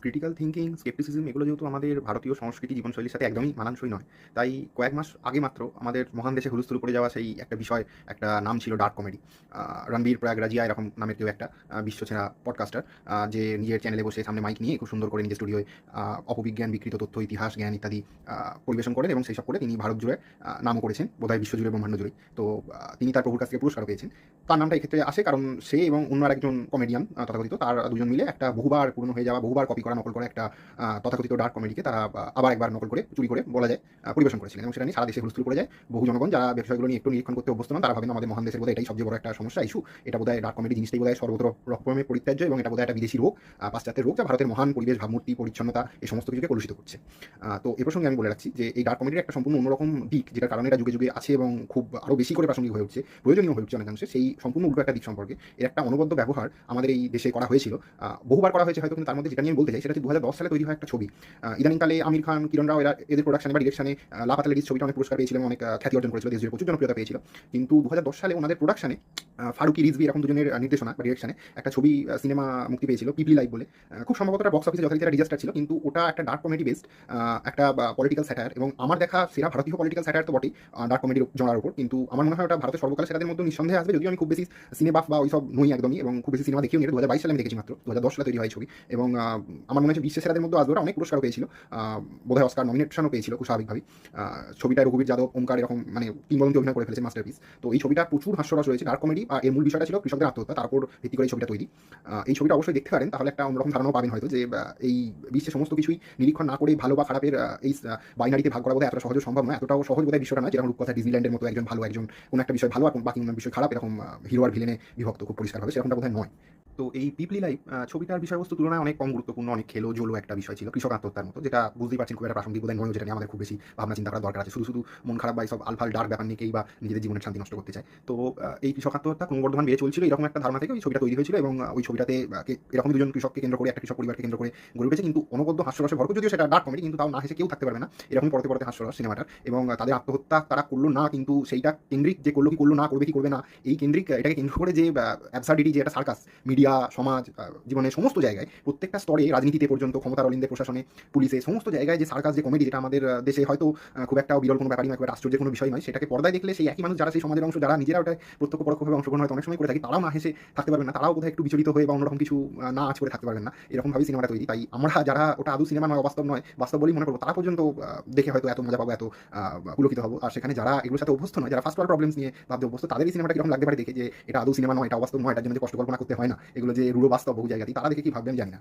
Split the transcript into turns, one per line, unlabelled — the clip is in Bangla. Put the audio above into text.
ক্রিটিক্যাল থিঙ্কিং, স্কেপটিসিজম এগুলো যেহেতু আমাদের ভারতীয় সংস্কৃতি জীবনশৈলীর সাথে একদমই মানানসই নয়। তাই কয়েক মাস আগে মাত্র আমাদের মহান দেশে হুলস্থুল পড়ে যাওয়া সেই একটা বিষয়, একটা নাম ছিল ডার্ক কমেডি। রণবীর প্রয়াগরাজিয়া এরকম নামের কেউ একটা বিশ্বসেরা পডকাস্টার, যে নিজের চ্যানেলে বসে সামনে মাইক নিয়ে খুব সুন্দর করে নিজের স্টুডিওয় অপবিজ্ঞান, বিকৃত তথ্য, ইতিহাস, জ্ঞান ইত্যাদি পরিবেশন করেন এবং সেই সব করে তিনি ভারত জুড়ে নামও করেছেন, বোধহয় বিশ্বজুড়ে, ব্রহ্মাণ্ড জুড়ে। তো তিনি তার প্রভুর কাছ থেকে পুরস্কারও পেয়েছেন। তার নামটা এক্ষেত্রে আসে কারণ সে এবং অন্য আরেকজন কমেডিয়ান তথাকথিত, তার দুজন মিলে একটা বহুবার পুরনো হয়ে যাওয়া, বহুবার কপি করা, নকল করা একটা তথাকথিত ডার্ক কমেডিকে তারা আবার একবার নকল করে, চুরি করে বলা যায় পরিবেশন করেছিলেন এবং সেটা নিয়ে সারা দেশে হুলস্থুল পড়ে যায়। বহু জনগণ যারা বিষয়গুলো নিয়ে একটু নিরীক্ষণ করতে অভ্যস্ত নন, তারা ভাবেন আমাদের মহান দেশের বোধহয় এটাই সবচেয়ে বড় একটা সমস্যা, ইস্যু। এটা বোধহয় ডার্ক কমেডি জিনিসটাই বোধহয় সর্বত্র রকমে পরিত্যাজ্য এবং এটা বোধহয় একটা বিদেশি রোগ, পাশ্চাত্যের রোগ, যা ভারতের মহান পরিবেশ, ভাবমূর্তি, পরিচ্ছন্নতা এই সমস্ত কিছুকে কলুষিত করছে। তো এ প্রসঙ্গে আমি বলে রাখছি যে এই ডার্ক কমেডির একটা সম্পূর্ণ অন্যরকম দিক, যেটার কারণে এটা যুগে যুগে আছে এবং খুব আরও বেশি করে প্রাসঙ্গিক হয়ে উঠছে, প্রয়োজনীয় হয়ে উঠছে অনেকাংশে, সেই সম্পূর্ণ উল্টো একটা দিক সম্পর্কে এর একটা অনবদ্য ব্যবহার আমাদের এই দেশে করা হয়েছিল। বহুবার করা হয়েছে হয়তো, কিন্তু তার মধ্যে যেটা নিয়ে আমি বলতে চাই সেটা হচ্ছে 2010 সালে তৈরি হয় একটা ছবি। ইদানিংকালে আমির খান, কিরণ রাও এদের প্রোডাকশনে বা ডিরেকশনে লাপাতা লেডিস ছবিটা অনেক পুরস্কার পেয়েছিল, অনেক খ্যাতি অর্জন করেছিল, দেশ জুড়ে প্রচুর জনপ্রিয়তা পেয়েছিল। কিন্তু 2010 সালে ওনাদের প্রোডাকশনে ফারুকি, রিজভি এরকম দুজনের নির্দেশনা বা ডিরেকশনে একটা ছবি, সিনেমা মুক্তি পেয়েছিল, পিপলি লাইভ বলে। খুব সম্ভবত একটা বক্স অফিসে যথারীতি একটা ডিজাস্টার ছিল, কিন্তু ওটা একটা ডার্ক কমেডি বেসড, একটা পলিটিক্যাল স্যাটায়ার, এবং আমার দেখা সেরা ভারতীয় পলিটিক্যাল স্যাটায়ার তো বটেই ডার্ক কমেডির জনার উপর। কিন্তু আমার মনে হয় ওটা ভারতের সর্বকালের সেরাদের মধ্যে নিঃসন্দেহে আসবে, যদিও আমি খুব বেশি সিনে বাফ বা ওই সব নই একদমই, এবং খুব বেশি সিনেমা দেখিও নি। 2022 সালে আমি দেখেছি মাত্র, 2010 সালে তৈরি হয় ছবি, এবং আমার মনে হচ্ছে বিশ্বের সেরাদের মধ্যে আসবে। ওরা অনেক পুরস্কারও পেয়েছিল, বোধহয় অস্কার নমিনেশনও পেয়েছিল খুব স্বাভাবিকভাবেই। ছবিটায় রঘুবীর যাদব, ওমকার এরকম মানে কিংবদন্তি অভিনয় করে ফেলেছে, মাস্টারপিস। তো এই ছবিটা প্রচুর হাস্যরস রয়েছে, ডার্ক কমেডি, আর এর মূল বিষয়টা ছিল কৃষকদের আত্মহত্যা, তার উপর ভিত্তি করে এই ছবিটা তৈরি। এই ছবিটা অবশ্যই দেখতে পারেন, তাহলে একটা অন্যরকম ধারণাও পাবেন হয়তো যে এই বিশ্বের সমস্ত কিছুই নিরীক্ষণ না করে ভালো বা খারাপের এই বাইনারিতে ভাগ করা বোধহয় এতটা সহজ সম্ভব নয়, এতটাও সহজ বোধহয় বিষয়টা নয়, যেরকম রূপকথা ডিজনিল্যান্ডের মতো একজন ভালো, একজন কোনো একটা বিষয় ভালো আর বাকি অন্য বিষয় খারাপ, এরকম হিরো আর ভিলেনে বিভক্ত খুব পরিষ্কারভাবে, সেরকমটা বোধহয় নয়। তো এই পিপলি লাইভ ছবিটার বিষয়বস্তু তুলনায় অনেক কম গুরুত্বপূর্ণ, অনেক খেলো জোলো একটা বিষয় ছিল, কৃষক আত্মহত্যার মতো, যেটা বুঝতেই পারছেন খুব একটা প্রাসঙ্গিক বোধহয় নয়, যেটা নিয়ে আমাদের খুব বেশি ভাবনা চিন্তা করার দরকার আছে। শুধু শুধু মন খারাপ বা এইসব আলফাল ডার্ক ব্যাপার নিয়েই বা নিজেদের জীবনের শান্তি নষ্ট করতে চায়। তো এই কৃষক আত্মহত্যা ক্রমবর্ধমান বেড়ে চলছিল, এরকম একটা ধারণা থেকে ওই ছবিটা তৈরি হয়েছিল, এবং ওই ছবিটাতে এরকম দুজন কৃষককে কেন্দ্র করে, একটা কৃষক পরিবারকে কেন্দ্র করে গড়ে উঠেছে, কিন্তু অনবদ্য হাস্যরসে ভরপুর, যদিও সেটা ডার্ক কমেডি, কিন্তু তাও না হেসে কেউ থাকতে পারবে না, এরকম পরতে পরতে হাস্যরস সিনেমাটার। এবং তাদের আত্মহত্যা তারা করলো না, কিন্তু সেইটা কেন্দ্রিক যে করলো কি করলো না, করবে কি করবে না, এই কেন্দ্রিক এটাকে কেন্দ্র করে যে অ্যাবসার্ডিটি, যে একটা সার্কাস, মিডিয়া, সমাজ, জীবনের সমস্ত জায়গায়, প্রত্যেকটা স্তরে, রাজনীতিতে পর্যন্ত, ক্ষমতার অলিন্দে, প্রশাসনে, পুলিশে, সমস্ত জায়গায় যে সার্কাস, যে কমেডি, যেটা আমাদের দেশে হয়তো খুব একটা বিরল কোনো ব্যাপারই নয়, খুব আশ্চর্যের কোনো বিষয় নয়, সেটাকে পর্দায় দেখলে সেই একই মানুষ যারা সেই সমাজের অংশ, যারা নিজেরা ওটা প্রত্যক্ষ পরোক্ষভাবে অংশগ্রহণ হয়তো অনেক সময় করে থাকি, তারাও না হেসে থাকতে পারবেন না, তারাও বোধহয় একটু বিচলিত হয়ে বা অন্যরকম কিছু না আঁচ করে থাকতে পারবেন না, এরকমভাবেই সিনেমাটা তৈরি। তাই আমরা যারা ওটা আদৌ সিনেমা নয়, অবাস্তব নয়, বাস্তব বলেই মনে করবো, তারা পর্যন্ত দেখে হয়তো এত মজা পাবো, এত পুলকিত হবো। আর সেখানে যারা এগুলোর সাথে অভ্যস্ত নয়, যারা ফার্স্ট ওয়ার্ল্ড প্রবলেমস নিয়ে ভাবতে অভ্যস্ত, তাদের এই সিনেমাটা কিরকম লাগতে পারে দেখে, যে এটা আদৌ সিনেমা নয়, এটা অবাস্তব নয়, এটার জন্য যে কষ্ট কল্পনা করতে হয় না, এগুলো যে রূঢ় বাস্তব বহু জায়গাতেই, তারা দেখে কি ভাববেন জানি না।